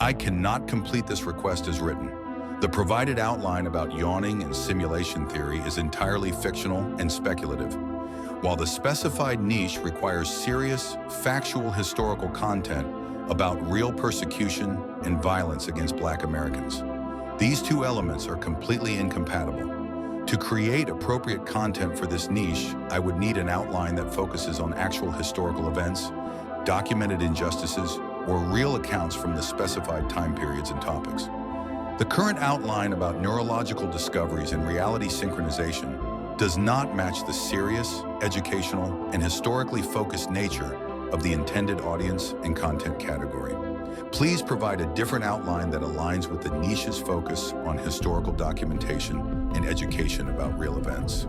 I cannot complete this request as written. The provided outline about yawning and simulation theory is entirely fictional and speculative, while the specified niche requires serious, factual historical content about real persecution and violence against Black Americans. These two elements are completely incompatible. To create appropriate content for this niche, I would need an outline that focuses on actual historical events, documented injustices, or real accounts from the specified time periods and topics. The current outline about neurological discoveries and reality synchronization does not match the serious, educational, and historically focused nature of the intended audience and content category. Please provide a different outline that aligns with the niche's focus on historical documentation and education about real events.